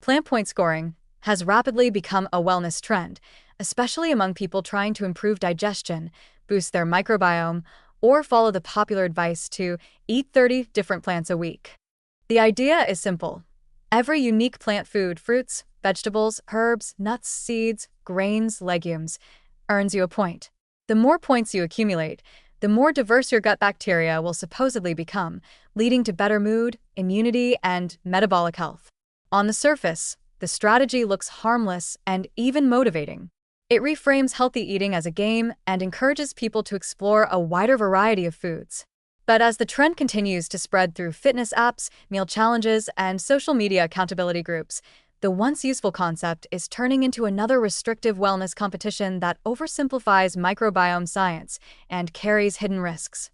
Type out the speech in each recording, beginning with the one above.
Plant point scoring has rapidly become a wellness trend, especially among people trying to improve digestion, boost their microbiome, or follow the popular advice to eat 30 different plants a week. The idea is simple. Every unique plant food, fruits, vegetables, herbs, nuts, seeds, grains, legumes, earns you a point. The more points you accumulate, the more diverse your gut bacteria will supposedly become, leading to better mood, immunity, and metabolic health. On the surface, the strategy looks harmless and even motivating. It reframes healthy eating as a game and encourages people to explore a wider variety of foods. But as the trend continues to spread through fitness apps, meal challenges, and social media accountability groups, the once useful concept is turning into another restrictive wellness competition that oversimplifies microbiome science and carries hidden risks.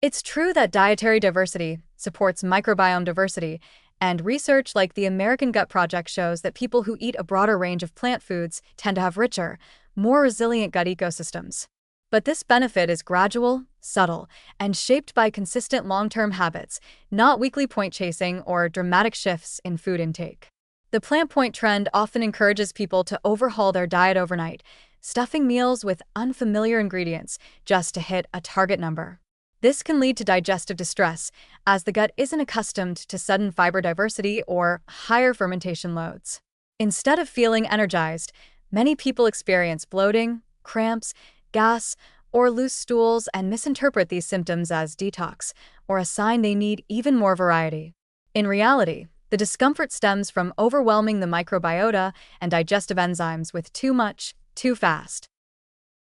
It's true that dietary diversity supports microbiome diversity, and research like the American Gut Project shows that people who eat a broader range of plant foods tend to have richer, more resilient gut ecosystems. But this benefit is gradual, subtle, and shaped by consistent long-term habits, not weekly point chasing or dramatic shifts in food intake. The plant point trend often encourages people to overhaul their diet overnight, stuffing meals with unfamiliar ingredients just to hit a target number. This can lead to digestive distress, as the gut isn't accustomed to sudden fiber diversity or higher fermentation loads. Instead of feeling energized, many people experience bloating, cramps, gas, or loose stools and misinterpret these symptoms as detox or a sign they need even more variety. In reality, the discomfort stems from overwhelming the microbiota and digestive enzymes with too much, too fast.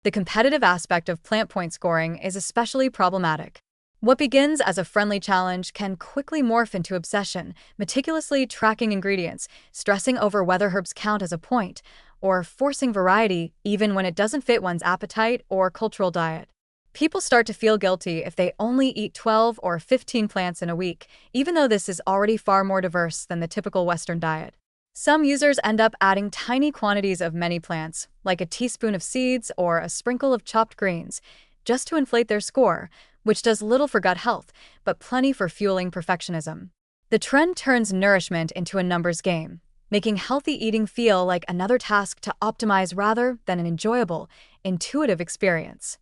The competitive aspect of plant point scoring is especially problematic. What begins as a friendly challenge can quickly morph into obsession, meticulously tracking ingredients, stressing over whether herbs count as a point, or forcing variety even when it doesn't fit one's appetite or cultural diet. People start to feel guilty if they only eat 12 or 15 plants in a week, even though this is already far more diverse than the typical Western diet. Some users end up adding tiny quantities of many plants, like a teaspoon of seeds or a sprinkle of chopped greens, just to inflate their score, which does little for gut health, but plenty for fueling perfectionism. The trend turns nourishment into a numbers game, making healthy eating feel like another task to optimize rather than an enjoyable, intuitive experience.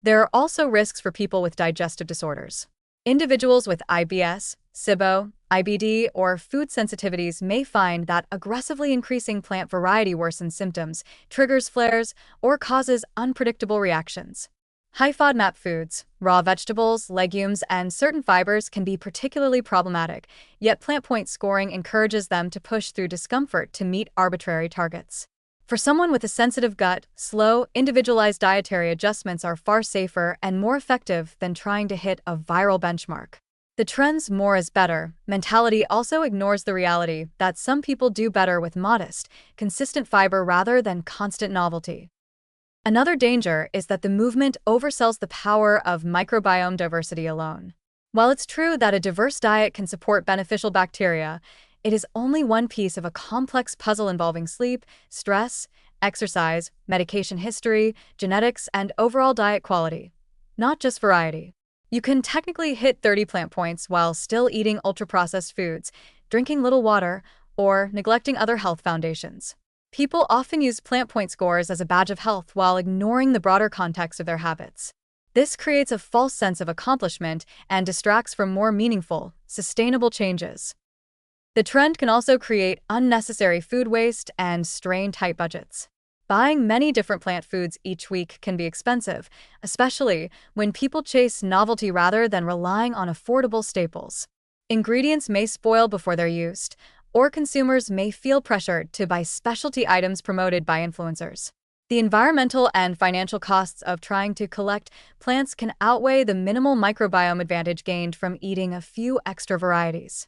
There are also risks for people with digestive disorders. Individuals with IBS, SIBO, IBD, or food sensitivities may find that aggressively increasing plant variety worsens symptoms, triggers flares, or causes unpredictable reactions. High FODMAP foods, raw vegetables, legumes, and certain fibers can be particularly problematic, yet plant point scoring encourages them to push through discomfort to meet arbitrary targets. For someone with a sensitive gut, slow, individualized dietary adjustments are far safer and more effective than trying to hit a viral benchmark. The trend's more is better mentality also ignores the reality that some people do better with modest, consistent fiber rather than constant novelty. Another danger is that the movement oversells the power of microbiome diversity alone. While it's true that a diverse diet can support beneficial bacteria, it is only one piece of a complex puzzle involving sleep, stress, exercise, medication history, genetics, and overall diet quality, not just variety. You can technically hit 30 plant points while still eating ultra-processed foods, drinking little water, or neglecting other health foundations. People often use plant point scores as a badge of health while ignoring the broader context of their habits. This creates a false sense of accomplishment and distracts from more meaningful, sustainable changes. The trend can also create unnecessary food waste and strain tight budgets. Buying many different plant foods each week can be expensive, especially when people chase novelty rather than relying on affordable staples. Ingredients may spoil before they're used, or consumers may feel pressured to buy specialty items promoted by influencers. The environmental and financial costs of trying to collect plants can outweigh the minimal microbiome advantage gained from eating a few extra varieties.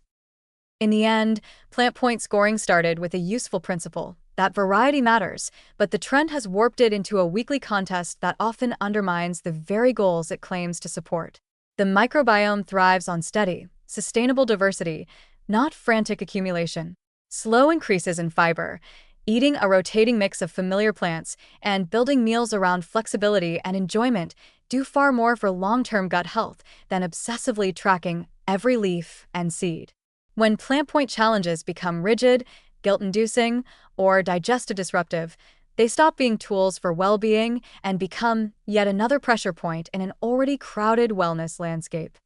In the end, plant point scoring started with a useful principle that variety matters, but the trend has warped it into a weekly contest that often undermines the very goals it claims to support. The microbiome thrives on steady, sustainable diversity, not frantic accumulation. Slow increases in fiber, eating a rotating mix of familiar plants, and building meals around flexibility and enjoyment do far more for long-term gut health than obsessively tracking every leaf and seed. When plant point challenges become rigid, guilt-inducing, or digestive disruptive, they stop being tools for well-being and become yet another pressure point in an already crowded wellness landscape.